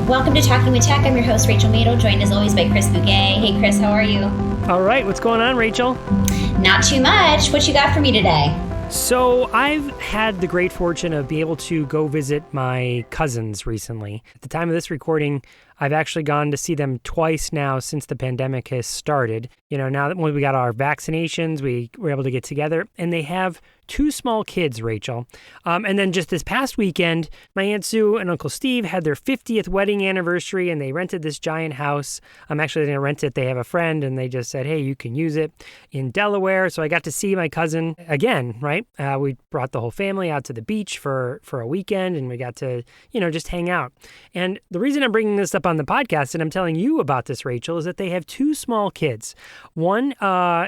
Welcome to Talking with Tech. I'm your host, Rachel Madel, joined as always by Chris Bouguet. Hey, Chris, how are you? All right. What's going on, Rachel? Not too much. What you got for me today? So I've had the great fortune of being able to go visit my cousins recently. At the time of this recording, I've actually gone to see them twice now since the pandemic has started. You know, now that when we got our vaccinations, we were able to get together, and they have two small kids, Rachel. And then just this past weekend, my Aunt Sue and Uncle Steve had their 50th wedding anniversary, and they rented this giant house. Actually, they didn't rent it. They have a friend, and they just said, hey, you can use it in Delaware. So I got to see my cousin again, right? We brought the whole family out to the beach for a weekend, and we got to, just hang out. And the reason I'm bringing this up on the podcast, and I'm telling you about this, Rachel, is that they have two small kids. One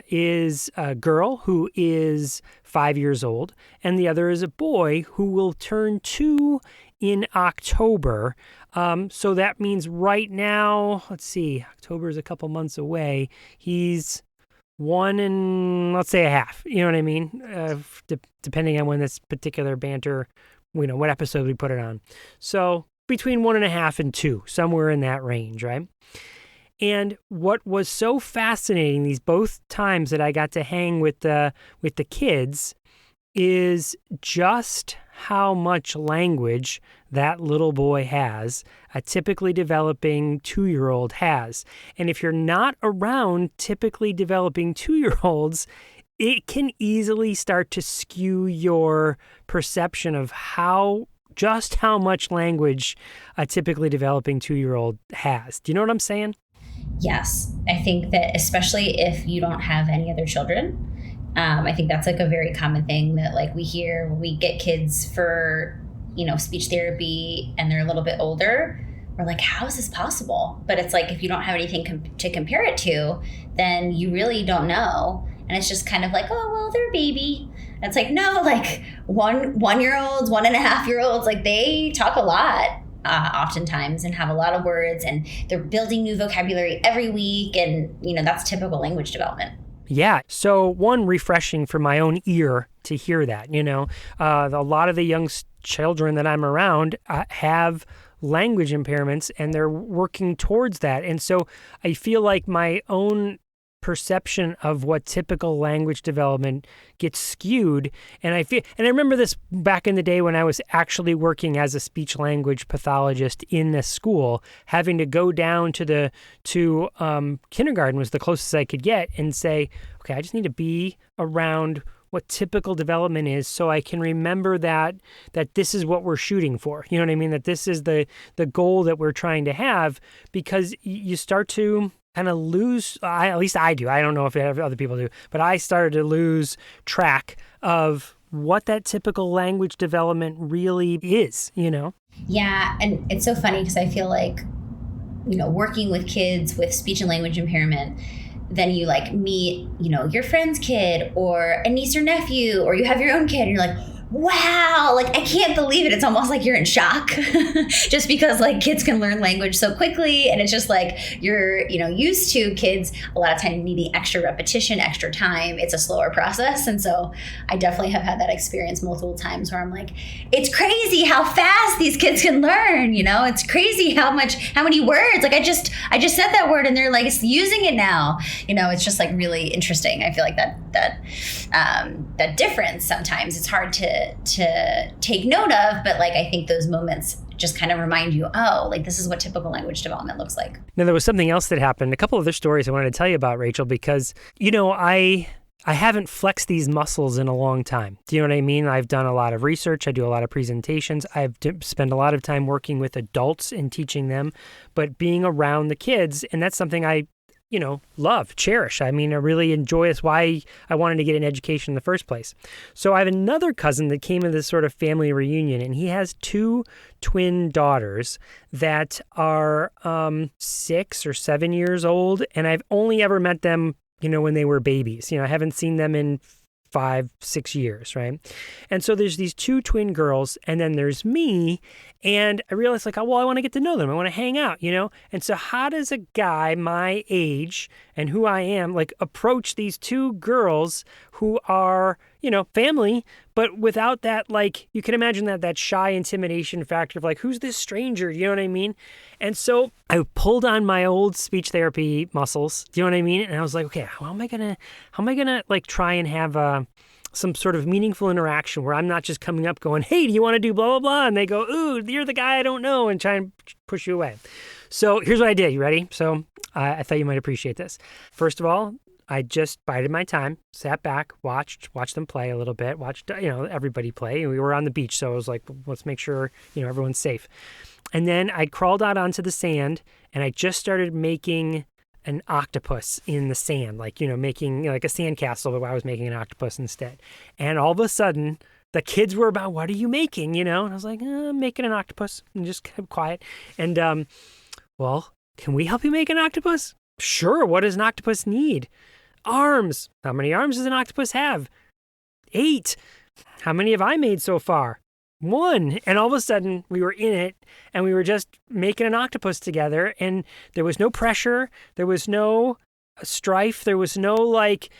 is a girl who is 5 years old, and the other is a boy who will turn 2 in October. So that means right now, let's see, October is a couple months away. He's 1 and let's say a half. You know what I mean? Depending on when this particular banter, what episode we put it on. So between 1.5 and 2, somewhere in that range, right? And what was so fascinating these both times that I got to hang with the kids is just how much language that little boy has, a typically developing 2-year-old has. And if you're not around typically developing 2-year-olds, it can easily start to skew your perception of just how much language a typically developing 2-year-old has. Do you know what I'm saying? Yes. I think that especially if you don't have any other children, I think that's like a very common thing that we hear when we get kids for, speech therapy and they're a little bit older. We're like, how is this possible? But it's like, if you don't have anything to compare it to, then you really don't know. And it's just kind of like, oh, well, they're a baby. And it's like, no, one-year-olds, 1.5-year-olds, they talk a lot oftentimes and have a lot of words, and they're building new vocabulary every week. And, that's typical language development. Yeah. So one, refreshing for my own ear to hear that, a lot of the young children that I'm around have language impairments, and they're working towards that. And so I feel like my own perception of what typical language development gets skewed. And I remember this back in the day when I was actually working as a speech language pathologist in this school, having to go down to kindergarten was the closest I could get and say, okay, I just need to be around what typical development is so I can remember that this is what we're shooting for. You know what I mean? That this is the goal that we're trying to have, because you start to kind of lose, at least I do. I don't know if other people do, but I started to lose track of what that typical language development really is, Yeah, and it's so funny because I feel like, working with kids with speech and language impairment, then you meet, your friend's kid or a niece or nephew, or you have your own kid and you're like, wow, I can't believe it. It's almost like you're in shock just because kids can learn language so quickly. And it's just you're, used to kids a lot of time needing extra repetition, extra time. It's a slower process. And so I definitely have had that experience multiple times where I'm like, it's crazy how fast these kids can learn. It's crazy how many words, I just said that word and they're using it now. It's just really interesting. I feel like that difference sometimes it's hard to take note of, but I think those moments just kind of remind you, this is what typical language development looks like. Now, there was something else that happened, a couple other stories I wanted to tell you about, Rachel, because, I haven't flexed these muscles in a long time. Do you know what I mean? I've done a lot of research. I do a lot of presentations. I've spent a lot of time working with adults and teaching them, but being around the kids, and that's something I love, cherish. I really enjoy. It's why I wanted to get an education in the first place. So I have another cousin that came to this sort of family reunion, and he has 2 twin daughters that are 6 or 7 years old, and I've only ever met them, when they were babies. I haven't seen them in 5-6 years, right? And so there's these 2 twin girls, and then there's me, and I realized I want to get to know them. I want to hang out, And so how does a guy my age and who I am, approach these 2 girls who are family, but without that, like, you can imagine that shy intimidation factor of like, who's this stranger? You know what I mean? And so I pulled on my old speech therapy muscles. Do you know what I mean? And I was like, okay, how am I gonna like try and have some sort of meaningful interaction where I'm not just coming up going, hey, do you want to do blah, blah, blah? And they go, ooh, you're the guy I don't know, and try and push you away. So here's what I did. You ready? So I thought you might appreciate this. First of all, I just bided my time, sat back, watched them play a little bit, watched, everybody play. We were on the beach, so I was like, let's make sure, everyone's safe. And then I crawled out onto the sand, and I just started making an octopus in the sand, like, making like a sandcastle, but I was making an octopus instead. And all of a sudden, the kids were about, what are you making, And I was like, I'm making an octopus, and just kept quiet. And, well, can we help you make an octopus? Sure. What does an octopus need? Arms. How many arms does an octopus have? 8. How many have I made so far? 1. And all of a sudden we were in it and we were just making an octopus together, and there was no pressure. There was no strife. There was no like,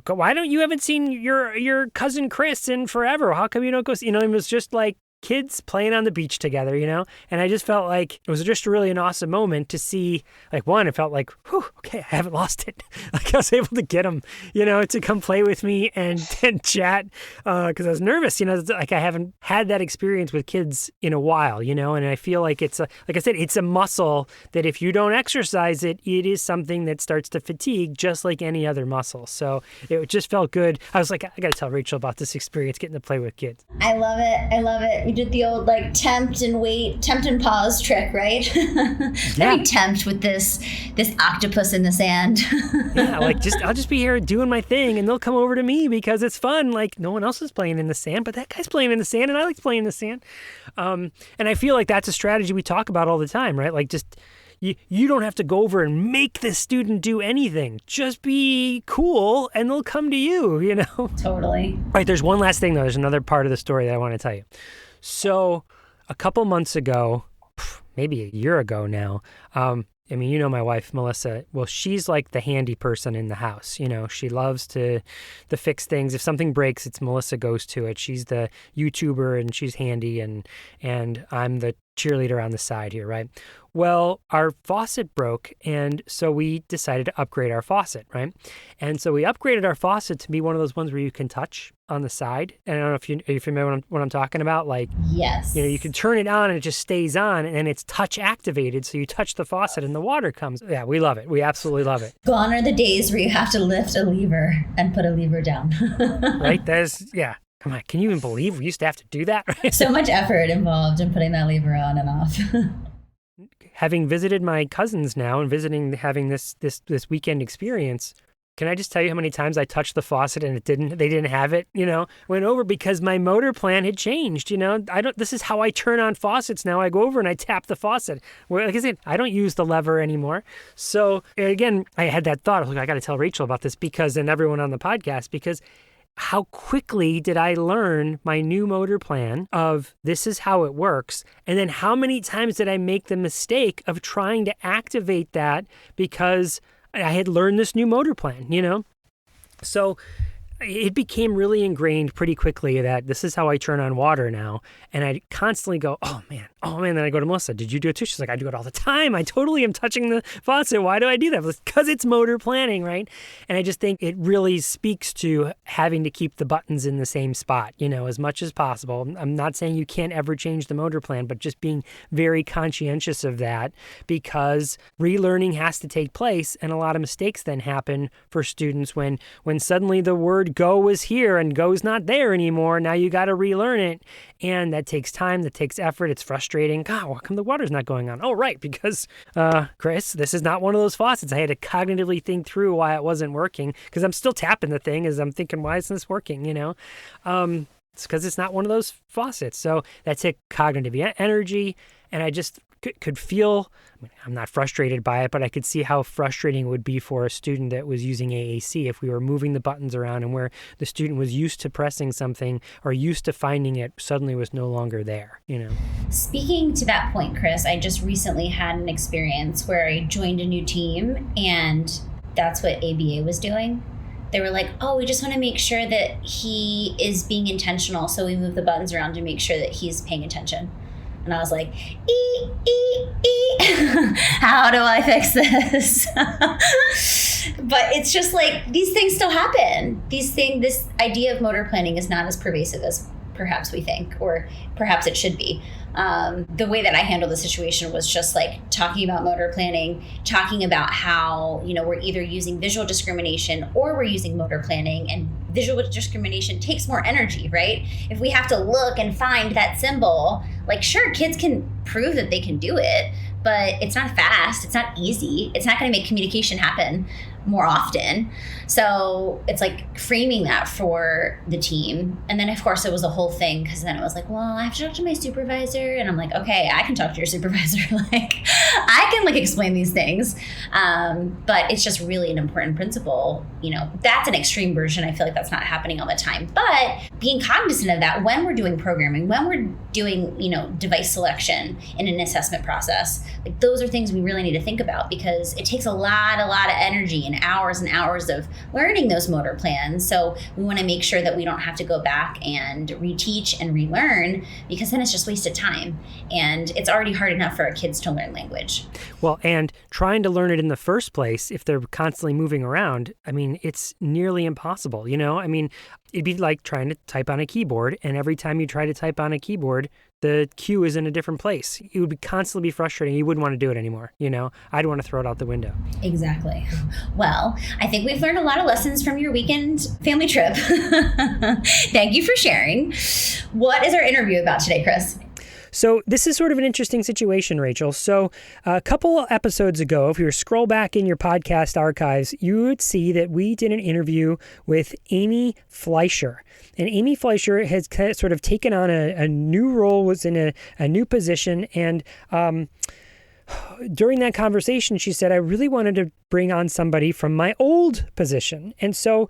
why don't you haven't seen your cousin Chris in forever? How come you don't go see, it was just like kids playing on the beach together, And I just felt like it was just really an awesome moment to see, like, one, it felt like, whew, okay, I haven't lost it. Like I was able to get them, to come play with me and chat, because I was nervous, like I haven't had that experience with kids in a while, and I feel like like I said, it's a muscle that if you don't exercise it, it is something that starts to fatigue just like any other muscle. So it just felt good. I was like, I got to tell Rachel about this experience, getting to play with kids. I love it. We did the old like tempt and pause trick, right? Let me tempt with this octopus in the sand. Yeah, like I'll just be here doing my thing, and they'll come over to me because it's fun. Like no one else is playing in the sand, but that guy's playing in the sand, and I like playing in the sand. And I feel like that's a strategy we talk about all the time, right? Like just you don't have to go over and make the student do anything. Just be cool, and they'll come to you. Totally. All right, there's one last thing though. There's another part of the story that I want to tell you. So a couple months ago, maybe a year ago now, my wife, Melissa, well, she's like the handy person in the house. She loves to fix things. If something breaks, it's Melissa goes to it. She's the YouTuber and she's handy, and I'm the cheerleader on the side here, right? Well, our faucet broke, and so we decided to upgrade our faucet, right? And so we upgraded our faucet to be one of those ones where you can touch on the side. And I don't know if you're familiar with what I'm talking about. Like, yes, you can turn it on and it just stays on, and it's touch activated. So you touch the faucet and the water comes. Yeah, we love it. We absolutely love it. Gone are the days where you have to lift a lever and put a lever down. Right? Yeah. Come on, can you even believe we used to have to do that? Right? So much effort involved in putting that lever on and off. Having visited my cousins now and having this weekend experience, can I just tell you how many times I touched the faucet and they didn't have it, went over because my motor plan had changed, this is how I turn on faucets now. I go over and I tap the faucet. Well, like I said, I don't use the lever anymore. So again, I had that thought, I was like, I got to tell Rachel about this and everyone on the podcast, because how quickly did I learn my new motor plan of this is how it works? And then how many times did I make the mistake of trying to activate that because I had learned this new motor plan, So it became really ingrained pretty quickly that this is how I turn on water now. And I constantly go, oh man. Then I go to Melissa, did you do it too? She's like, I do it all the time. I totally am touching the faucet. Why do I do that? Because it's motor planning, right? And I just think it really speaks to having to keep the buttons in the same spot, as much as possible. I'm not saying you can't ever change the motor plan, but just being very conscientious of that, because relearning has to take place, and a lot of mistakes then happen for students when suddenly the word go was here and go's not there anymore. Now you got to relearn it. And that takes time, that takes effort. It's frustrating. God, how come the water's not going on? Oh, right, because, Chris, this is not one of those faucets. I had to cognitively think through why it wasn't working, because I'm still tapping the thing as I'm thinking, why isn't this working, It's because it's not one of those faucets. So that took cognitive energy, and I just could feel, I'm not frustrated by it, but I could see how frustrating it would be for a student that was using AAC if we were moving the buttons around and where the student was used to pressing something or used to finding it suddenly was no longer there, Speaking to that point, Chris, I just recently had an experience where I joined a new team, and that's what ABA was doing. They were like, oh, we just want to make sure that he is being intentional. So we move the buttons around to make sure that he's paying attention. And I was like, how do I fix this? But it's just like, these things still happen. This idea of motor planning is not as pervasive as perhaps we think, or perhaps it should be. The way that I handled the situation was just like talking about motor planning, talking about how, we're either using visual discrimination or we're using motor planning, and visual discrimination takes more energy, right? If we have to look and find that symbol, like, sure, kids can prove that they can do it, but it's not fast. It's not easy. It's not going to make communication happen more often. So it's like framing that for the team. And then, of course, it was a whole thing, because then it was like, well, I have to talk to my supervisor. And I'm like, okay, I can talk to your supervisor. Like, I can explain these things. But it's just really an important principle. That's an extreme version. I feel like that's not happening all the time. But being cognizant of that when we're doing programming, when we're doing, device selection in an assessment process, like, those are things we really need to think about, because it takes a lot of energy and hours of learning those motor plans. So we want to make sure that we don't have to go back and reteach and relearn, because then it's just wasted time. And it's already hard enough for our kids to learn language. Well, and trying to learn it in the first place, if they're constantly moving around, it's nearly impossible. It'd be like trying to type on a keyboard, and every time you try to type on a keyboard, the cue is in a different place. It would constantly be frustrating. You wouldn't want to do it anymore. I'd want to throw it out the window. Exactly. Well, I think we've learned a lot of lessons from your weekend family trip. Thank you for sharing. What is our interview about today, Chris? So this is sort of an interesting situation, Rachel. So a couple episodes ago, if you scroll back in your podcast archives, you would see that we did an interview with Amy Fleischer. And Amy Fleischer has sort of taken on a new role, was in a new position. And during that conversation, she said, I really wanted to bring on somebody from my old position. And so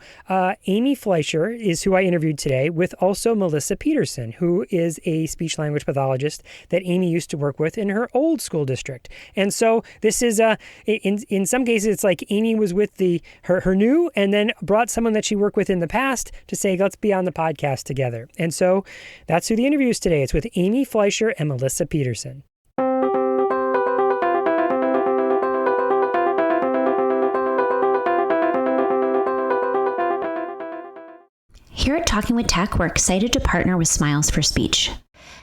Amy Fleischer is who I interviewed today, with also Melissa Petersen, who is a speech language pathologist that Amy used to work with in her old school district. And so this is, in some cases, it's like Amy was with her new, and then brought someone that she worked with in the past to say, let's be on the podcast together. And so that's who the interview is today. It's with Amy Fleischer and Melissa Petersen. Here at Talking with Tech, we're excited to partner with Smiles for Speech.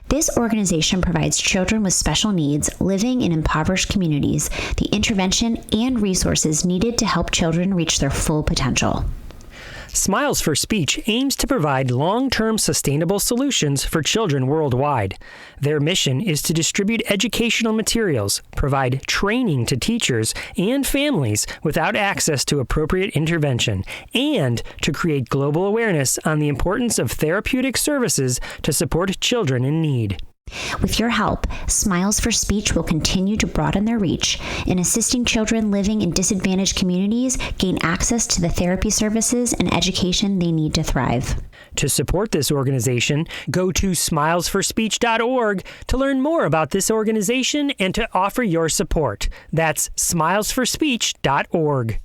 This organization provides children with special needs living in impoverished communities the intervention and resources needed to help children reach their full potential. Smiles for Speech aims to provide long-term sustainable solutions for children worldwide. Their mission is to distribute educational materials, provide training to teachers and families without access to appropriate intervention, and to create global awareness on the importance of therapeutic services to support children in need. With your help, Smiles for Speech will continue to broaden their reach in assisting children living in disadvantaged communities gain access to the therapy services and education they need to thrive. To support this organization, go to smilesforspeech.org to learn more about this organization and to offer your support. That's smilesforspeech.org.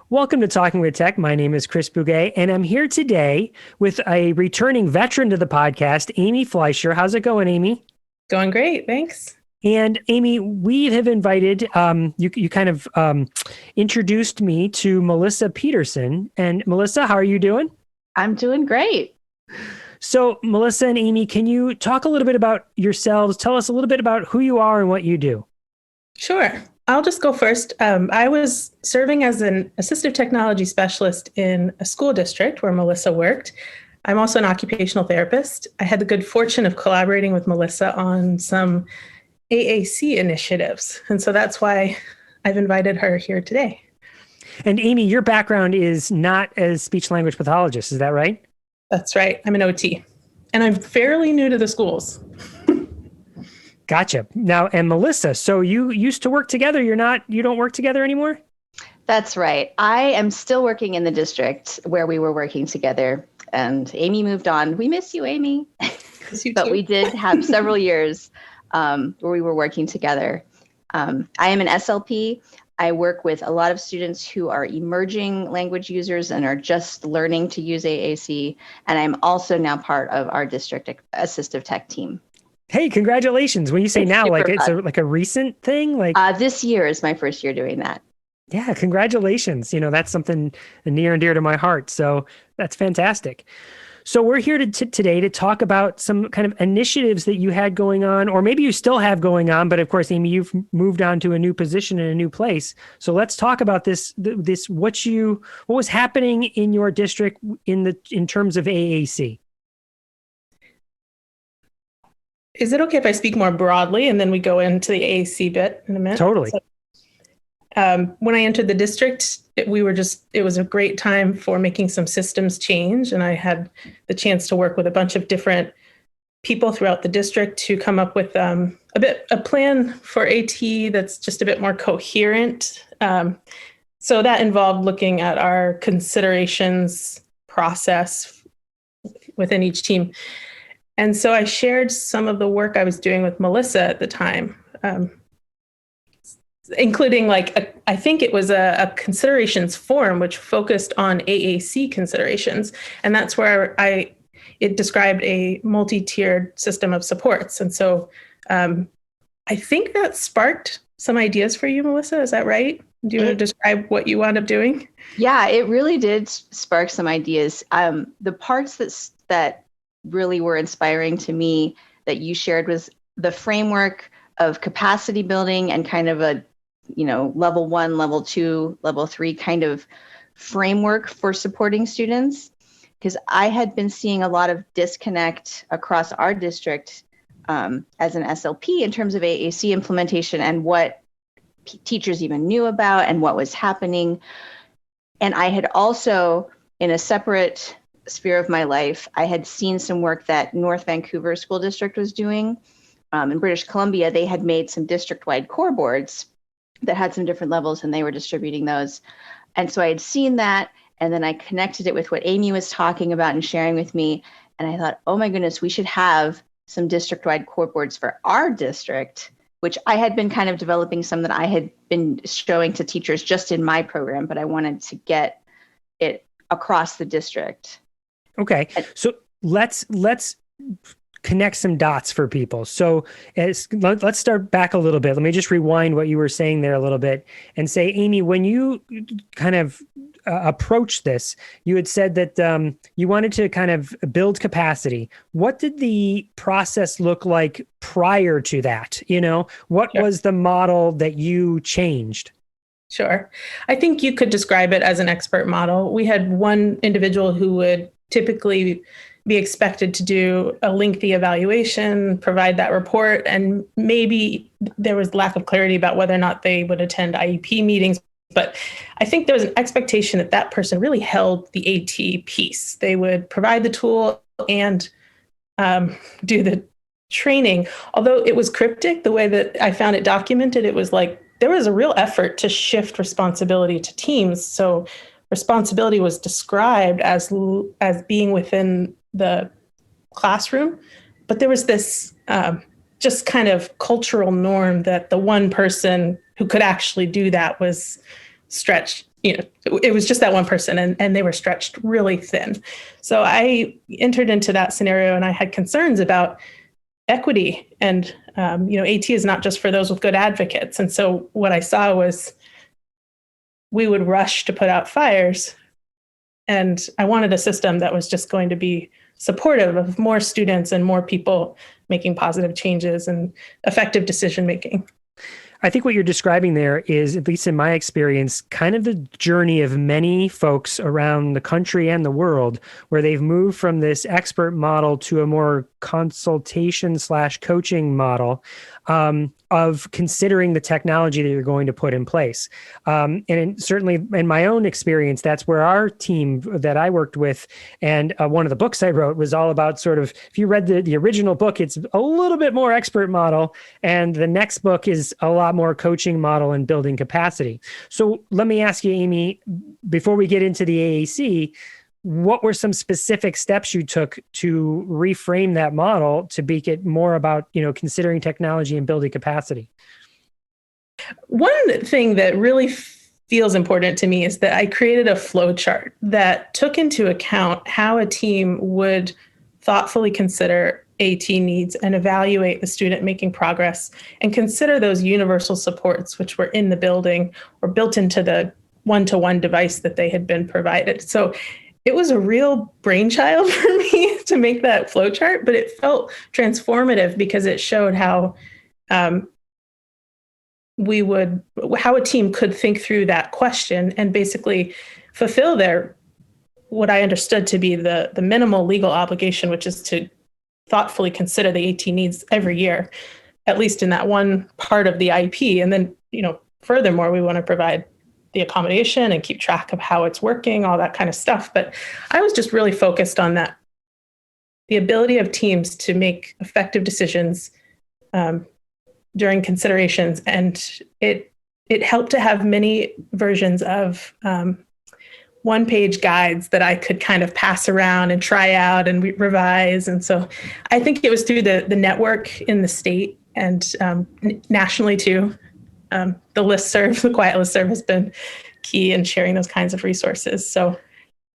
Welcome to Talking with Tech. My name is Chris Bouguet, and I'm here today with a returning veteran to the podcast, Amy Fleischer. How's it going, Amy? Going great, thanks. And Amy, we have invited, you kind of introduced me to Melissa Petersen. And Melissa, how are you doing? I'm doing great. So Melissa and Amy, can you talk a little bit about yourselves? Tell us a little bit about who you are and what you do. Sure. I'll just go first. I was serving as an assistive technology specialist in a school district where Melissa worked. I'm also an occupational therapist. I had the good fortune of collaborating with Melissa on some AAC initiatives. And so that's why I've invited her here today. And Amy, your background is not as speech language pathologist, is that right? That's right. I'm an OT. And I'm fairly new to the schools. Gotcha. Now, and Melissa, so you used to work together. You don't work together anymore? That's right. I am still working in the district where we were working together, and Amy moved on. We miss you, Amy. but we did have several years where we were working together. I am an SLP. I work with a lot of students who are emerging language users and are just learning to use AAC. And I'm also now part of our district assistive tech team. Hey, congratulations. When you say It's now, like super it's fun. like a recent thing, like This year is my first year doing that. yeah, congratulations. That's something near and dear to my heart. So that's fantastic. So we're here today to talk about some kind of initiatives that you had going on, or maybe you still have going on, but of course, Amy, you've moved on to a new position in a new place. So let's talk about what was happening in your district in terms of AAC. Is it okay if I speak more broadly and then we go into the AAC bit in a minute? Totally. When I entered the district, it was a great time for making some systems change. And I had the chance to work with a bunch of different people throughout the district to come up with a plan for AT that's just a bit more coherent. So that involved looking at our considerations process within each team. And so I shared some of the work I was doing with Melissa at the time, including I think it was a considerations form which focused on AAC considerations. And that's where it described a multi-tiered system of supports. And so I think that sparked some ideas for you, Melissa. Is that right? Do you want to describe what you wound up doing? Yeah, it really did spark some ideas. The parts that really were inspiring to me that you shared was the framework of capacity building and kind of a, level 1, level 2, level 3 kind of framework for supporting students. Because I had been seeing a lot of disconnect across our district as an SLP in terms of AAC implementation and what teachers even knew about and what was happening. And I had also, in a separate sphere of my life, I had seen some work that North Vancouver School District was doing. In British Columbia, they had made some district-wide core boards that had some different levels, and they were distributing those. And so I had seen that, and then I connected it with what Amy was talking about and sharing with me. And I thought, oh my goodness, we should have some district-wide core boards for our district, which I had been kind of developing some that I had been showing to teachers just in my program, but I wanted to get it across the district. Okay, so let's connect some dots for people. So let's start back a little bit. Let me just rewind what you were saying there a little bit and say, Amy, when you kind of approached this, you had said that you wanted to kind of build capacity. What did the process look like prior to that? What Sure. was the model that you changed? Sure. I think you could describe it as an expert model. We had one individual who would typically be expected to do a lengthy evaluation, provide that report, and maybe there was lack of clarity about whether or not they would attend IEP meetings. But I think there was an expectation that that person really held the AT piece. They would provide the tool and do the training. Although it was cryptic, the way that I found it documented, it was like there was a real effort to shift responsibility to teams. So responsibility was described as being within the classroom, but there was this just kind of cultural norm that the one person who could actually do that was stretched. It was just that one person, and they were stretched really thin. So I entered into that scenario, and I had concerns about equity. And AT is not just for those with good advocates. And so what I saw was we would rush to put out fires. And I wanted a system that was just going to be supportive of more students and more people making positive changes and effective decision making. I think what you're describing there is, at least in my experience, kind of the journey of many folks around the country and the world, where they've moved from this expert model to a more consultation/coaching model of considering the technology that you're going to put in place. And certainly in my own experience, that's where our team that I worked with, and one of the books I wrote was all about sort of, if you read the original book, it's a little bit more expert model, and the next book is a lot more coaching model and building capacity. So let me ask you, Amy, before we get into the AAC, what were some specific steps you took to reframe that model to make it more about, considering technology and building capacity? One thing that really feels important to me is that I created a flow chart that took into account how a team would thoughtfully consider AT needs and evaluate the student making progress and consider those universal supports which were in the building or built into the one-to-one device that they had been provided. So it was a real brainchild for me to make that flow chart, but it felt transformative because it showed how how a team could think through that question and basically fulfill what I understood to be the minimal legal obligation, which is to thoughtfully consider the AT needs every year, at least in that one part of the IP. And then, furthermore, we want to provide the accommodation and keep track of how it's working, all that kind of stuff. But I was just really focused on that, the ability of teams to make effective decisions during considerations. And it helped to have many versions of one-page guides that I could kind of pass around and try out and revise. And so I think it was through the network in the state and nationally too. The listserv, the quiet listserv, has been key in sharing those kinds of resources. So,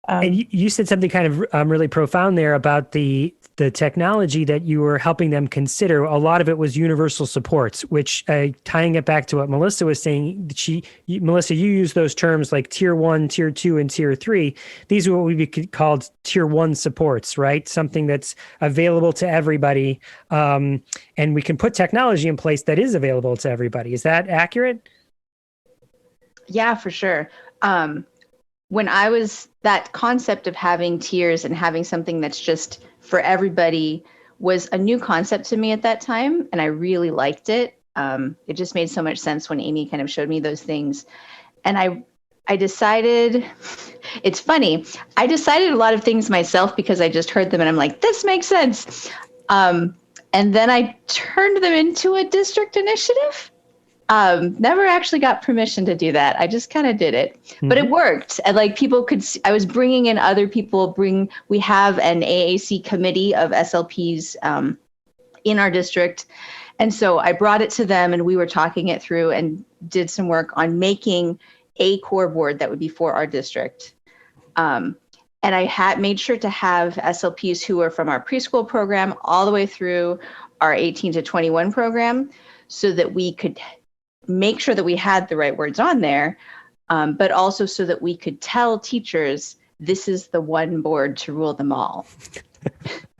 and you said something kind of really profound there about the technology that you were helping them consider. A lot of it was universal supports, which tying it back to what Melissa was saying, Melissa, you use those terms like tier 1, tier 2, and tier 3. These are what we could call tier 1 supports, right? Something that's available to everybody. And we can put technology in place that is available to everybody. Is that accurate? Yeah, for sure. When that concept of having tiers and having something that's just for everybody was a new concept to me at that time, and I really liked it. It just made so much sense when Amy kind of showed me those things. And I decided, it's funny, I decided a lot of things myself because I just heard them and I'm like, this makes sense. And then I turned them into a district initiative. Never actually got permission to do that. I just kind of did it, but it worked. And like people could, I was bringing in other people. We have an AAC committee of SLPs in our district. And so I brought it to them and we were talking it through and did some work on making a core board that would be for our district. And I had made sure to have SLPs who are from our preschool program all the way through our 18 to 21 program so that we could make sure that we had the right words on there, but also so that we could tell teachers, this is the one board to rule them all.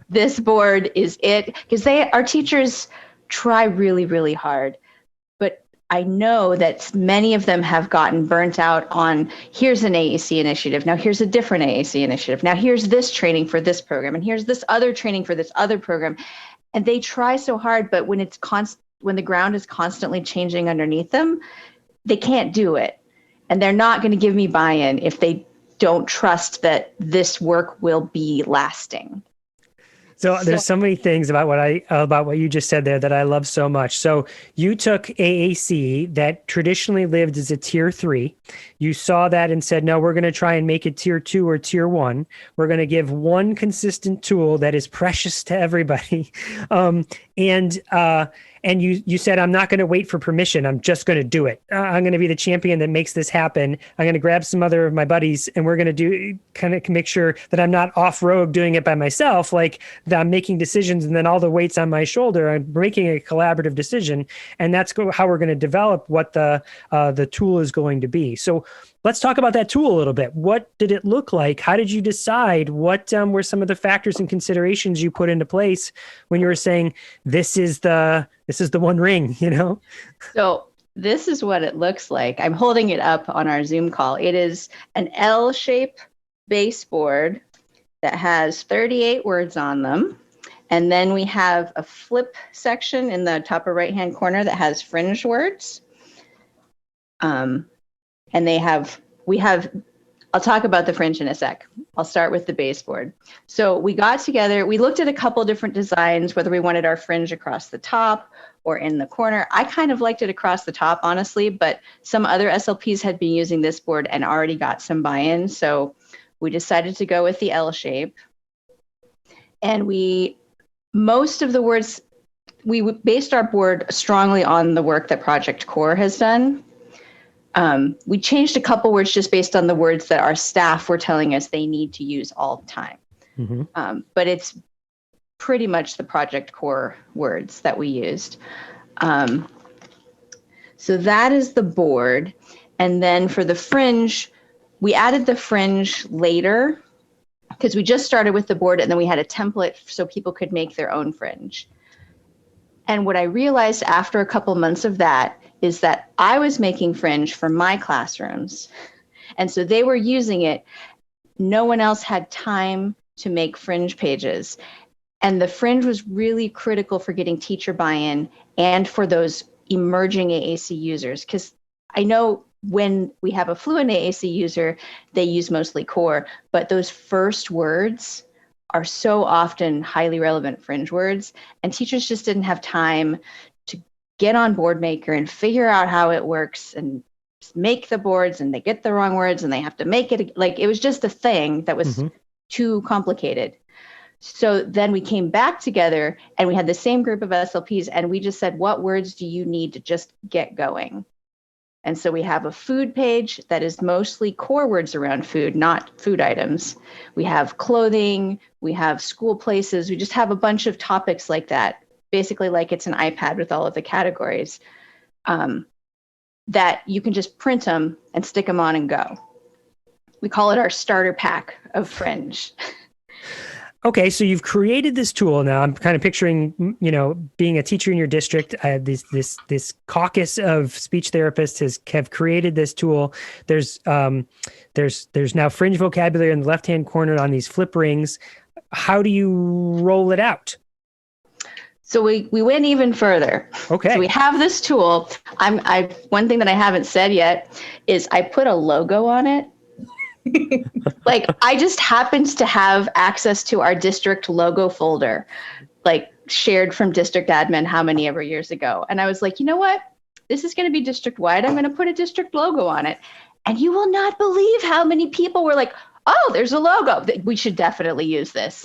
This board is it, because our teachers try really, really hard. But I know that many of them have gotten burnt out on, here's an AAC initiative, now here's a different AAC initiative, now here's this training for this program, and here's this other training for this other program. And they try so hard, but when when the ground is constantly changing underneath them, they can't do it. And they're not going to give me buy-in if they don't trust that this work will be lasting. So there's so many things about what you just said there that I love so much. So you took AAC that traditionally lived as a tier 3. You saw that and said, no, we're going to try and make it tier 2 or tier 1. We're going to give one consistent tool that is precious to everybody. And you said, I'm not going to wait for permission. I'm just going to do it. I'm going to be the champion that makes this happen. I'm going to grab some other of my buddies and we're going to kind of make sure that I'm not off road doing it by myself. Like that I'm making decisions and then all the weight's on my shoulder. I'm making a collaborative decision. And that's how we're going to develop what the tool is going to be. So let's talk about that tool a little bit. What did it look like? How did you decide? What were some of the factors and considerations you put into place when you were saying, this is the one ring, So this is what it looks like. I'm holding it up on our Zoom call. It is an L-shape baseboard that has 38 words on them. And then we have a flip section in the top right-hand corner that has fringed words. And I'll talk about the fringe in a sec. I'll start with the baseboard. So we got together, we looked at a couple different designs, whether we wanted our fringe across the top or in the corner. I kind of liked it across the top, honestly, but some other SLPs had been using this board and already got some buy-in. So We decided to go with the L shape. And most of the words, we based our board strongly on the work that Project Core has done. We changed a couple words just based on the words that our staff were telling us they need to use all the time. But it's pretty much the Project Core words that we used. So that is the board. And then for the fringe, we added the fringe later because we just started with the board and then we had a template so people could make their own fringe. And what I realized after a couple months of that is that I was making fringe for my classrooms. And so they were using it. No one else had time to make fringe pages. And the fringe was really critical for getting teacher buy-in and for those emerging AAC users. Because I know when we have a fluent AAC user, they use mostly core, but those first words are so often highly relevant fringe words, and teachers just didn't have time to get on BoardMaker and figure out how it works and make the boards, and they get the wrong words and they have to make it. Like, it was just a thing that was too complicated. So then we came back together and we had the same group of SLPs and we just said, what words do you need to just get going? And so we have a food page that is mostly core words around food, not food items. We have clothing, we have school places, we just have a bunch of topics like that, basically like it's an iPad with all of the categories, that you can just print them and stick them on and go. We call it our starter pack of fringe. Okay, so you've created this tool. Now I'm kind of picturing, being a teacher in your district. This caucus of speech therapists have created this tool. There's now fringe vocabulary in the left-hand corner on these flip rings. How do you roll it out? So we went even further. Okay. So we have this tool. One thing that I haven't said yet is I put a logo on it. Like, I just happened to have access to our district logo folder, like shared from district admin how many ever years ago. And I was like, you know what? This is going to be district wide. I'm going to put a district logo on it. And you will not believe how many people were like, oh, there's a logo. We should definitely use this.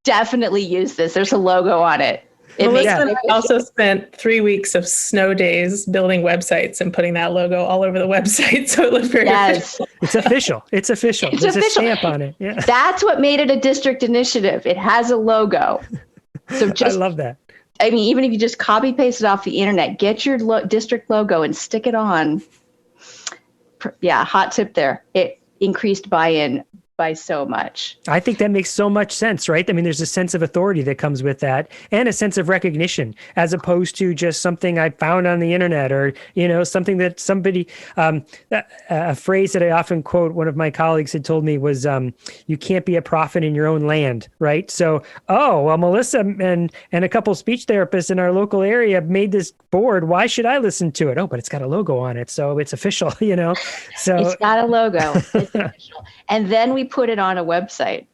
Definitely use this. There's a logo on it. Melissa and I also spent 3 weeks of snow days building websites and putting that logo all over the website. So it looked very official. It's official. It's official. There's a stamp on it. Yeah. That's what made it a district initiative. It has a logo. So I love that. I mean, even if you just copy paste it off the internet, get your district logo and stick it on. Yeah, hot tip there. It increased buy-in by so much. I think that makes so much sense, right? I mean, there's a sense of authority that comes with that and a sense of recognition as opposed to just something I found on the internet or, something that somebody, a phrase that I often quote, one of my colleagues had told me was, you can't be a prophet in your own land, right? So, Melissa and a couple speech therapists in our local area made this board. Why should I listen to it? Oh, but it's got a logo on it. So it's official, So it's got a logo. It's official. And then we put it on a website.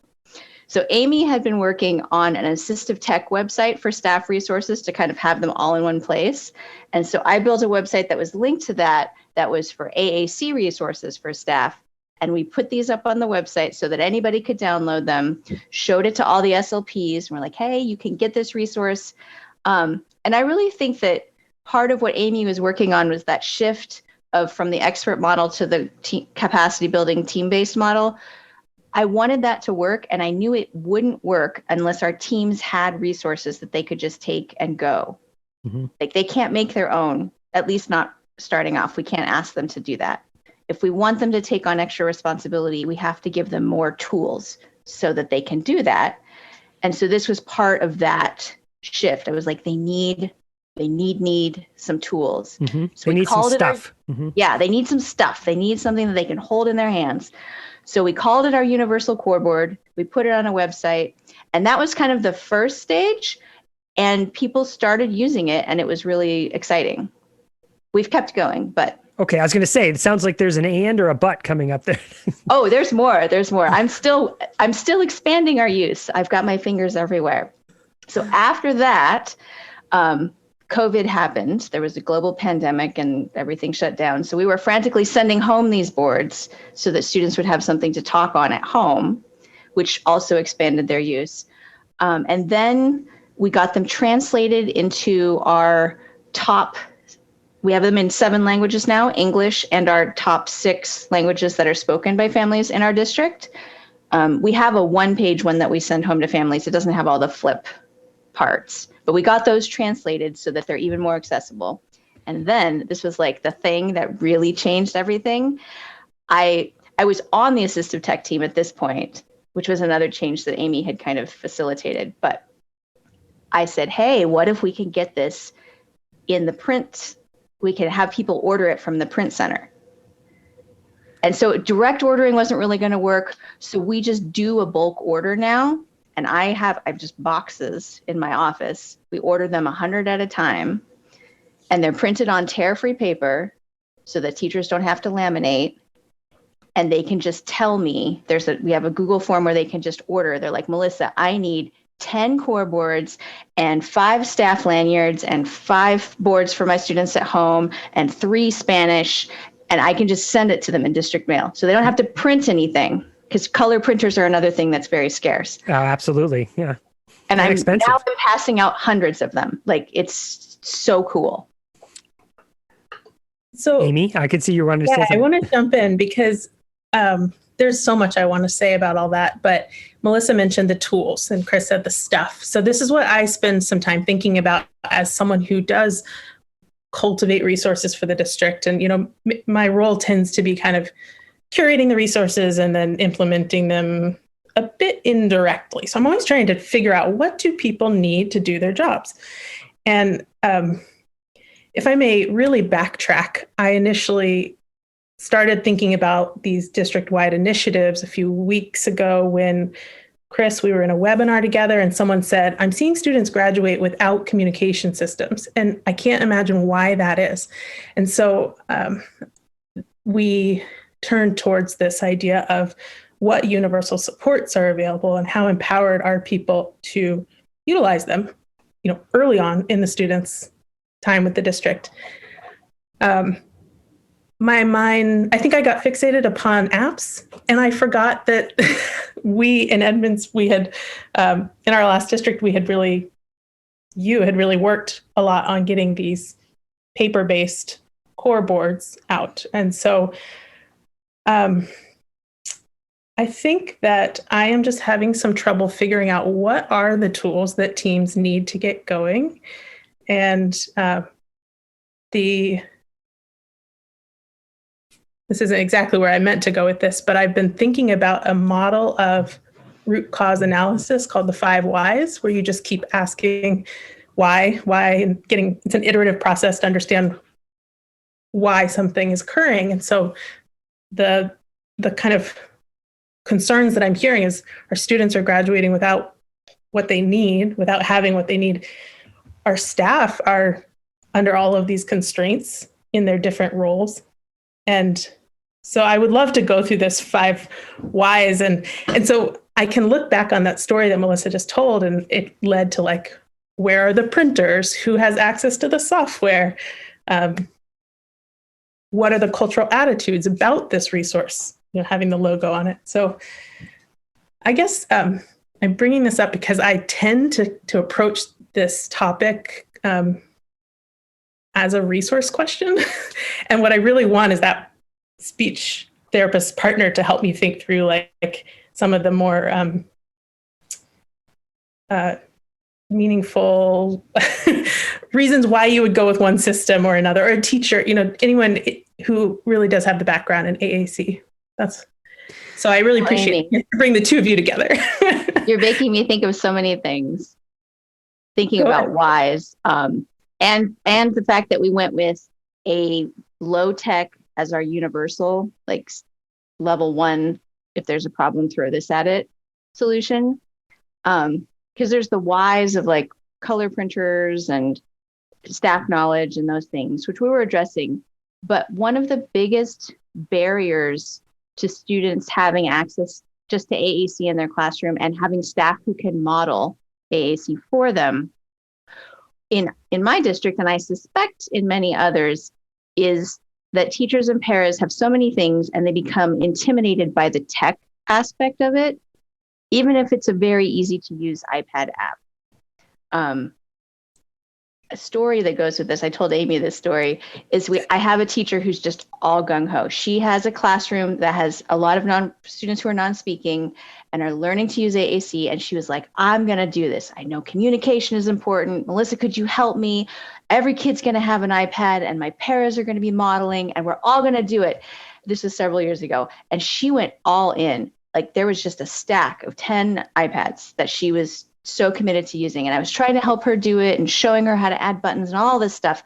So Amy had been working on an assistive tech website for staff resources to kind of have them all in one place. And so I built a website that was linked to that was for AAC resources for staff. And we put these up on the website so that anybody could download them, showed it to all the SLPs. And we're like, hey, you can get this resource. And I really think that part of what Amy was working on was that shift from the expert model to the capacity building team-based model. I wanted that to work, and I knew it wouldn't work unless our teams had resources that they could just take and go. Like, they can't make their own, at least not starting off. We can't ask them to do that. If we want them to take on extra responsibility, we have to give them more tools so that they can do that. And so this was part of that shift. I was like, they need some tools. So they need some stuff. Yeah, they need some stuff. They need something that they can hold in their hands. So we called it our universal core board. We put it on a website, and that was kind of the first stage, and people started using it, and it was really exciting. We've kept going, but. Okay, I was going to say, it sounds like there's an and or a but coming up there. Oh, there's more. There's more. I'm still expanding our use. I've got my fingers everywhere. So after that, COVID happened. There was a global pandemic and everything shut down. So we were frantically sending home these boards so that students would have something to talk on at home, which also expanded their use. And then we got them translated into our top, we have them in 7 languages now, English, and our top 6 languages that are spoken by families in our district. We have a 1-page one that we send home to families. It doesn't have all the flip parts, but we got those translated so that they're even more accessible. And then this was like the thing that really changed everything. I was on the assistive tech team at this point, which was another change that Amy had kind of facilitated. But I said, hey, what if we can get this in the print? We can have people order it from the print center. And so direct ordering wasn't really going to work. So we just do a bulk order now. And I've just boxes in my office. We order them 100 at a time, and they're printed on tear-free paper so that teachers don't have to laminate. And they can just tell me, we have a Google form where they can just order. They're like, Melissa, I need 10 core boards and 5 staff lanyards and 5 boards for my students at home and 3 Spanish. And I can just send it to them in district mail. So they don't have to print anything, because color printers are another thing that's very scarce. Oh, absolutely. Yeah. And I'm passing out hundreds of them. Like, it's so cool. So Amy, I could see you wanted to say something. I want to jump in because there's so much I want to say about all that. But Melissa mentioned the tools and Chris said the stuff. So this is what I spend some time thinking about as someone who does cultivate resources for the district. And, my role tends to be kind of curating the resources and then implementing them a bit indirectly. So I'm always trying to figure out, what do people need to do their jobs? And if I may really backtrack, I initially started thinking about these district-wide initiatives a few weeks ago when, Chris, we were in a webinar together and someone said, I'm seeing students graduate without communication systems. And I can't imagine why that is. And so we turned towards this idea of what universal supports are available and how empowered are people to utilize them, early on in the students' time with the district. My mind, I think I got fixated upon apps, and I forgot that we in Edmonds, we had, in our last district, you had really worked a lot on getting these paper-based core boards out. And so I think that I am just having some trouble figuring out what are the tools that teams need to get going. And this isn't exactly where I meant to go with this, but I've been thinking about a model of root cause analysis called the 5 whys, where you just keep asking why, and it's an iterative process to understand why something is occurring. And so the kind of concerns that I'm hearing is our students are graduating without what they need, without having what they need. Our staff are under all of these constraints in their different roles. And so I would love to go through this 5 whys. And so I can look back on that story that Melissa just told, and it led to where are the printers? Who has access to the software? What are the cultural attitudes about this resource, having the logo on it? So I guess I'm bringing this up because I tend to approach this topic as a resource question. And what I really want is that speech therapist partner to help me think through some of the more meaningful reasons why you would go with one system or another, or a teacher, anyone who really does have the background in AAC. So I really appreciate it to bring the two of you together. You're making me think of so many things, thinking about whys. And the fact that we went with a low tech as our universal, level 1, if there's a problem, throw this at it solution. Because there's the whys of color printers and staff knowledge and those things, which we were addressing. But one of the biggest barriers to students having access just to AAC in their classroom and having staff who can model AAC for them in my district, and I suspect in many others, is that teachers and paras have so many things and they become intimidated by the tech aspect of it, even if it's a very easy to use iPad app. A story that goes with this, I told Amy this story, is I have a teacher who's just all gung-ho. She has a classroom that has a lot of students who are non-speaking and are learning to use AAC, and she was like, I'm going to do this. I know communication is important. Melissa, could you help me? Every kid's going to have an iPad, and my paras are going to be modeling, and we're all going to do it. This was several years ago, and she went all in. Like, there was just a stack of 10 iPads that she was so committed to using. And I was trying to help her do it and showing her how to add buttons and all this stuff.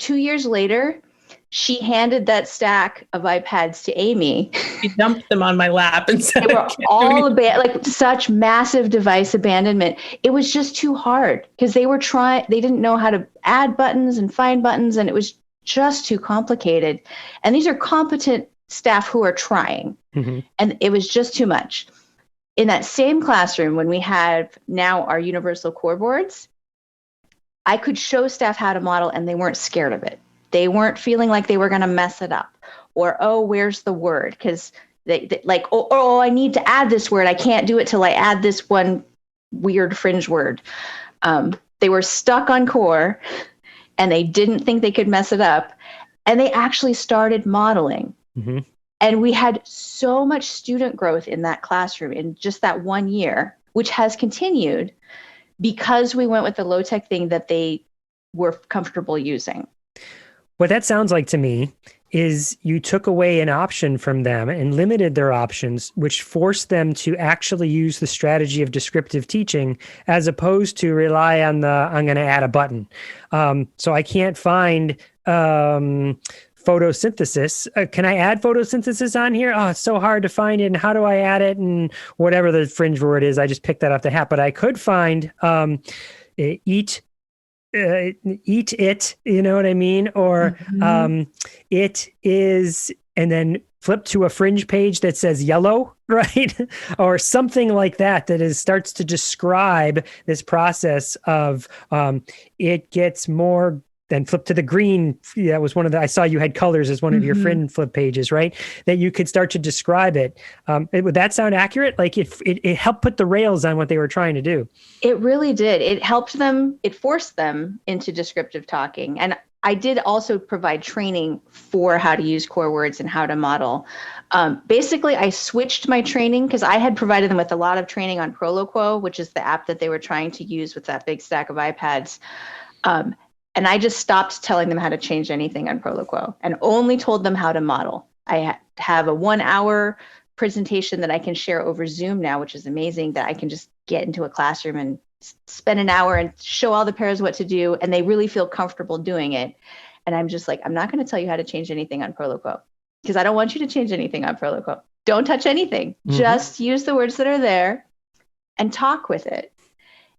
2 years later, she handed that stack of iPads to Amy. She dumped them on my lap and said, they were all like such massive device abandonment. It was just too hard because they didn't know how to add buttons and find buttons, and it was just too complicated. And these are competent staff who are trying, and it was just too much. In that same classroom, when we have now our universal core boards, I could show staff how to model and they weren't scared of it. They weren't feeling like they were going to mess it up or, oh, where's the word? Because they like, oh, I need to add this word. I can't do it till I add this one weird fringe word. They were stuck on core and they didn't think they could mess it up. And they actually started modeling. And we had so much student growth in that classroom in just that 1 year, which has continued because we went with the low-tech thing that they were comfortable using. What that sounds like to me is you took away an option from them and limited their options, which forced them to actually use the strategy of descriptive teaching as opposed to rely on I'm going to add a button. So I can't find photosynthesis. Can I add photosynthesis on here? Oh, it's so hard to find it. And how do I add it? And whatever the fringe word is, I just picked that off the hat. But I could find eat it, you know what I mean? Or it is, and then flip to a fringe page that says yellow, right? Or something like that starts to describe this process of it gets more. Then flip to the green. That was I saw you had colors as one of your friend flip pages, right? That you could start to describe it. Would that sound accurate? Like it helped put the rails on what they were trying to do. It really did. It helped them. It forced them into descriptive talking. And I did also provide training for how to use core words and how to model. Basically, I switched my training because I had provided them with a lot of training on Proloquo, which is the app that they were trying to use with that big stack of iPads. And I just stopped telling them how to change anything on Proloquo and only told them how to model. I have a 1 hour presentation that I can share over Zoom now, which is amazing, that I can just get into a classroom and spend an hour and show all the paras what to do. And they really feel comfortable doing it. And I'm just like, I'm not going to tell you how to change anything on Proloquo because I don't want you to change anything on Proloquo. Don't touch anything. Just use the words that are there and talk with it.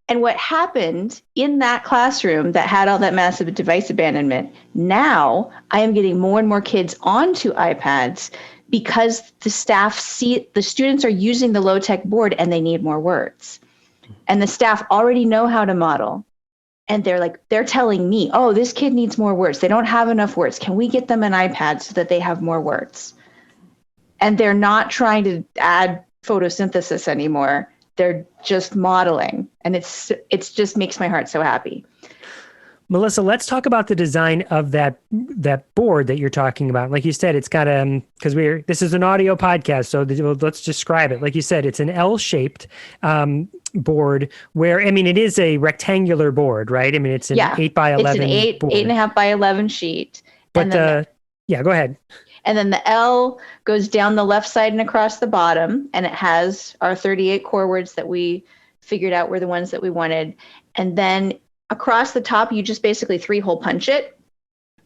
And what happened in that classroom that had all that massive device abandonment, now I am getting more and more kids onto iPads because the staff see the students are using the low-tech board and they need more words. And the staff already know how to model. And they're telling me, oh, this kid needs more words. They don't have enough words. Can we get them an iPad so that they have more words? And they're not trying to add photosynthesis anymore. They're just modeling, and it's just makes my heart so happy. Melissa, let's talk about the design of that board that you're talking about. Like you said, it's got because this is an audio podcast, so let's describe it. Like you said, it's an L-shaped board where, I mean, it is a rectangular board, right? I mean, it's an 8 by 11 It's an 8.5 by 11 sheet. But go ahead. And then the L goes down the left side and across the bottom, and it has our 38 core words that we figured out were the ones that we wanted. And then across the top, you just basically 3-hole punch it.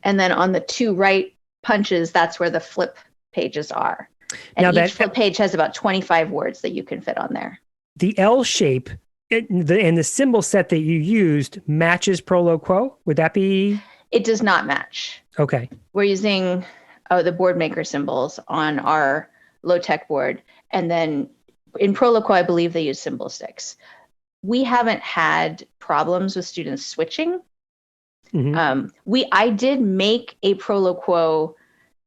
And then on the 2 right punches, that's where the flip pages are. And each flip page has about 25 words that you can fit on there. The L shape and the symbol set that you used matches Proloquo. Would that be? It does not match. Okay. We're using the board maker symbols on our low-tech board. And then in Proloquo, I believe they use symbol sticks. we haven't had problems with students switching. Mm-hmm. I did make a Proloquo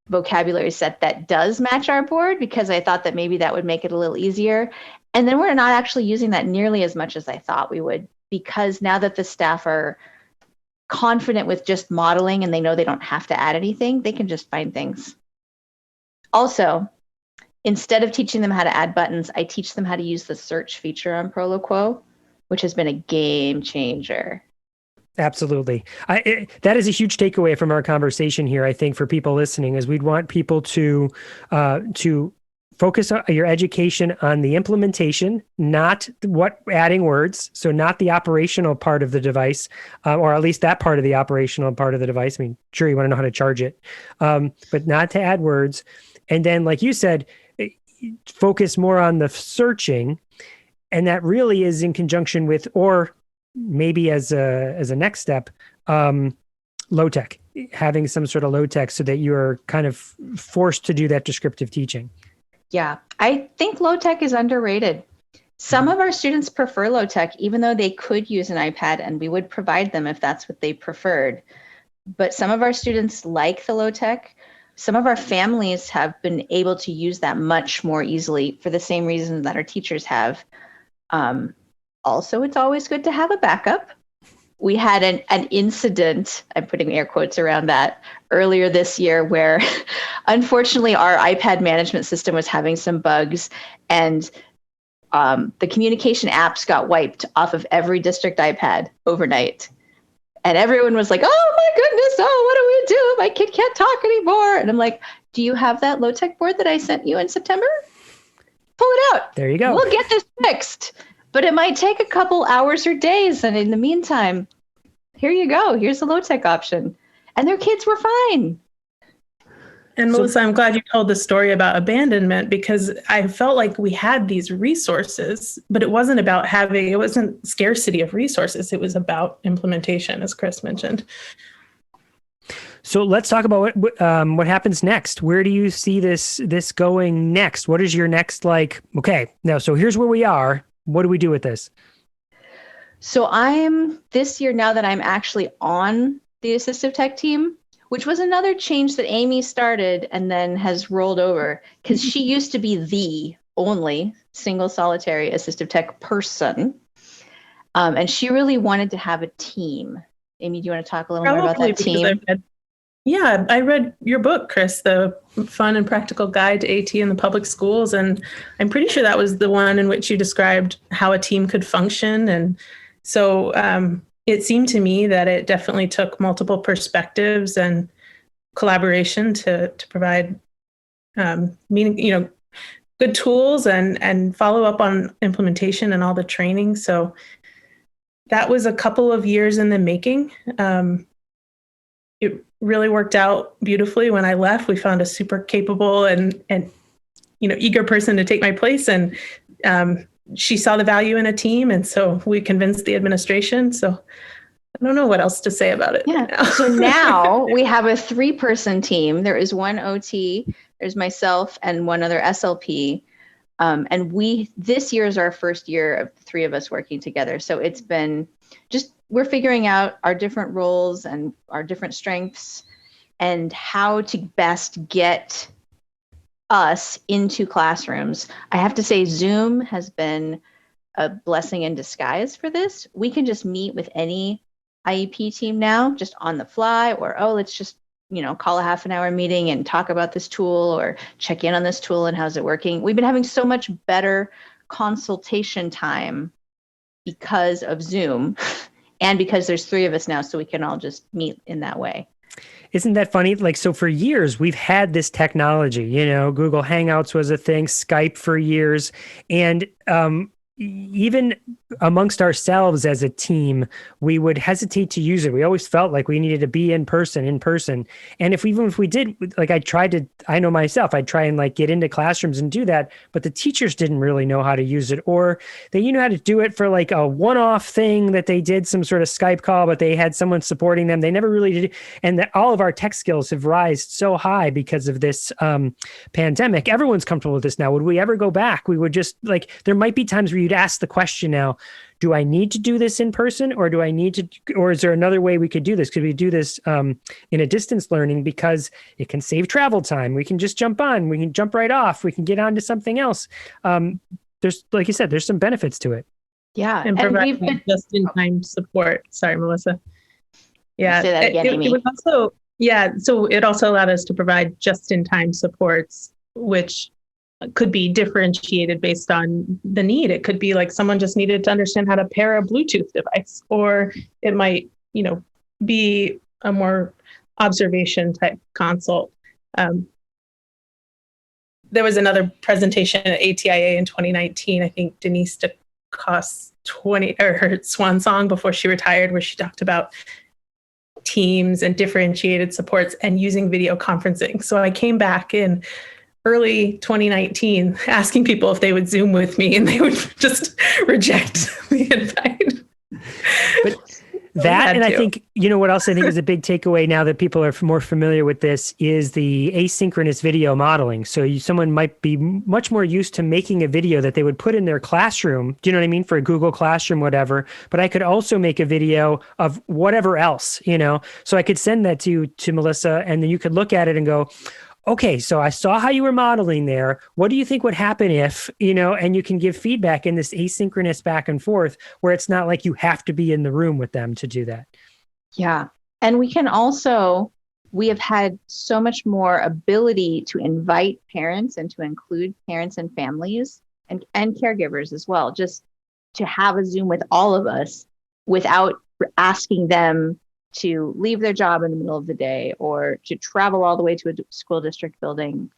vocabulary set that does match our board because I thought that maybe that would make it a little easier. And then we're not actually using that nearly as much as I thought we would, because now that the staff are confident with just modeling and they know they don't have to add anything, they can just find things. Also, instead of teaching them how to add buttons, I teach them how to use the search feature on Proloquo, which has been a game changer. Absolutely. That is a huge takeaway from our conversation here, I think, for people listening, is we'd want people to focus your education on the implementation, not adding words. So not the operational part of the device, or at least that part of the operational part of the device. I mean, sure, you want to know how to charge it, but not to add words. And then, like you said, focus more on the searching. And that really is in conjunction with, or maybe as a next step, low tech, having some sort of low tech so that you are kind of forced to do that descriptive teaching. Yeah, I think low tech is underrated. Some of our students prefer low tech, even though they could use an iPad and we would provide them if that's what they preferred. But some of our students like the low tech. Some of our families have been able to use that much more easily for the same reasons that our teachers have. Also, it's always good to have a backup. We had an incident, I'm putting air quotes around that, earlier this year where unfortunately our iPad management system was having some bugs, and the communication apps got wiped off of every district iPad overnight. And everyone was like, oh my goodness, oh, what do we do? My kid can't talk anymore. And I'm like, do you have that low tech board that I sent you in September? Pull it out. There you go. We'll get this fixed. But it might take a couple hours or days. And in the meantime, here you go. Here's the low tech option. And their kids were fine. And Melissa, I'm glad you told the story about abandonment, because I felt like we had these resources, but it wasn't scarcity of resources. It was about implementation, as Chris mentioned. So let's talk about what happens next. Where do you see this going next? What is your next, okay, now, so here's where we are. What do we do with this? So this year, now that I'm actually on the assistive tech team, which was another change that Amy started and then has rolled over, because she used to be the only single solitary assistive tech person. And she really wanted to have a team. Amy, do you want to talk a little more about that team? I read your book, Chris, The Fun and Practical Guide to AT in the Public Schools. And I'm pretty sure that was the one in which you described how a team could function. And so it seemed to me that it definitely took multiple perspectives and collaboration to provide good tools and follow up on implementation and all the training. So that was a couple of years in the making. It really worked out beautifully. When I left, we found a super capable and eager person to take my place. And she saw the value in a team. And so we convinced the administration. So I don't know what else to say about it. Yeah. Now. So now we have a 3-person team. There is one OT, there's myself and one other SLP. And this year is our first year of the 3 of us working together. So it's been we're figuring out our different roles and our different strengths and how to best get us into classrooms. I have to say, Zoom has been a blessing in disguise for this. We can just meet with any IEP team now, just on the fly, or, let's just, call a half an hour meeting and talk about this tool or check in on this tool and how's it working. We've been having so much better consultation time because of Zoom. And because there's 3 of us now, so we can all just meet in that way. Isn't that funny? So for years, we've had this technology, Google Hangouts was a thing, Skype for years. And even amongst ourselves as a team, we would hesitate to use it. We always felt like we needed to be in person. And even if we did, I know myself, I'd try and get into classrooms and do that, but the teachers didn't really know how to use it, or they knew how to do it for a one-off thing that they did some sort of Skype call, but they had someone supporting them. They never really did. And that all of our tech skills have risen so high because of this pandemic. Everyone's comfortable with this now. Would we ever go back? We would just there might be times where you'd ask the question now, do I need to do this in person, or or is there another way we could do this? Could we do this in a distance learning, because it can save travel time? We can just jump on, we can jump right off, we can get on to something else. There's, like you said, there's some benefits to it. Yeah. And providing just-in-time support. Sorry, Melissa. Yeah. Say that again, Amy. It was also, so it also allowed us to provide just-in-time supports, which could be differentiated based on the need. It could be like someone just needed to understand how to pair a Bluetooth device, or it might, be a more observation type consult. There was another presentation at ATIA in 2019. I think Denise DeCoste her swan song before she retired, where she talked about teams and differentiated supports and using video conferencing. So I came back in early 2019 asking people if they would Zoom with me, and they would just reject the invite. But that, and I think, what else I think is a big takeaway now that people are more familiar with this, is the asynchronous video modeling. So someone might be much more used to making a video that they would put in their classroom, do you know what I mean, for a Google Classroom, whatever, but I could also make a video of whatever else, so I could send that to Melissa, and then you could look at it and go, okay, so I saw how you were modeling there. What do you think would happen if, and you can give feedback in this asynchronous back and forth, where it's not like you have to be in the room with them to do that. Yeah. And we have had so much more ability to invite parents and to include parents and families and caregivers as well, just to have a Zoom with all of us without asking them to leave their job in the middle of the day or to travel all the way to a school district building.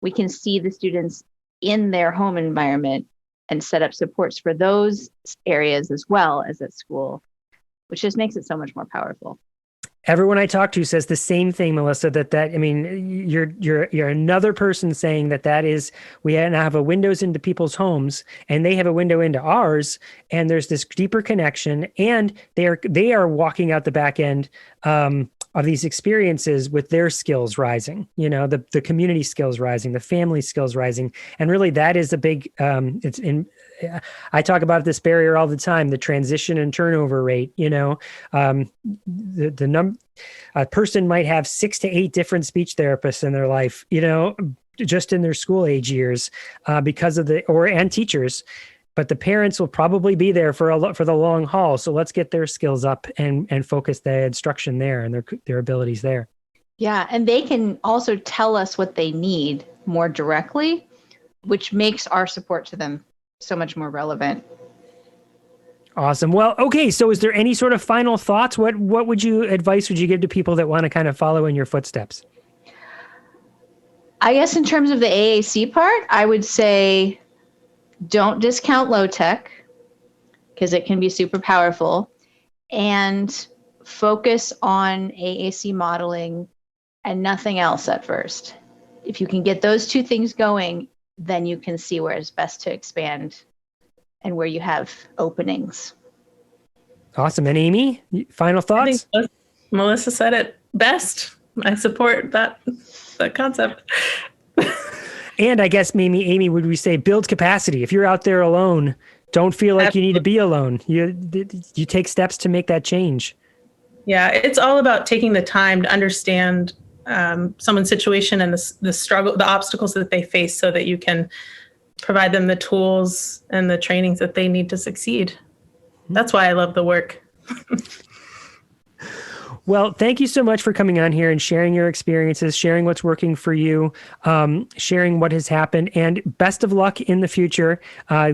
We can see the students in their home environment and set up supports for those areas as well as at school, which just makes it so much more powerful. Everyone I talk to says the same thing, Melissa, you're another person saying that is, we now have a windows into people's homes, and they have a window into ours, and there's this deeper connection, and they are walking out the back end of these experiences with their skills rising, the community skills rising, the family skills rising. And really that is a big, I talk about this barrier all the time, the transition and turnover rate, a person might have 6 to 8 different speech therapists in their life, just in their school age years, because of and teachers. But the parents will probably be there for the long haul. So let's get their skills up and focus the instruction there and their abilities there. Yeah. And they can also tell us what they need more directly, which makes our support to them so much more relevant. Awesome. Well, okay. So is there any sort of final thoughts? What advice would you give to people that want to kind of follow in your footsteps? I guess in terms of the AAC part, I would say, don't discount low tech, because it can be super powerful, and focus on AAC modeling and nothing else at first. If you can get those two things going, then you can see where it's best to expand and where you have openings. Awesome. And Amy, final thoughts? I think Melissa said it best. I support that concept. And I guess Amy, would we say build capacity? If you're out there alone, don't feel like you need to be alone. You take steps to make that change. Yeah, it's all about taking the time to understand someone's situation and the struggle, the obstacles that they face, so that you can provide them the tools and the trainings that they need to succeed. That's why I love the work. Well, thank you so much for coming on here and sharing your experiences, sharing what's working for you, sharing what has happened, and best of luck in the future.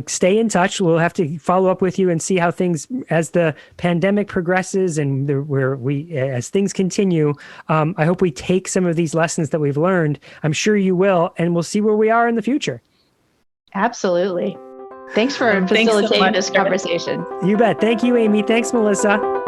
Stay in touch. We'll have to follow up with you and see how things, as the pandemic progresses and as things continue. I hope we take some of these lessons that we've learned. I'm sure you will, and we'll see where we are in the future. Absolutely. Thanks for facilitating this conversation. You bet. Thank you, Amy. Thanks, Melissa.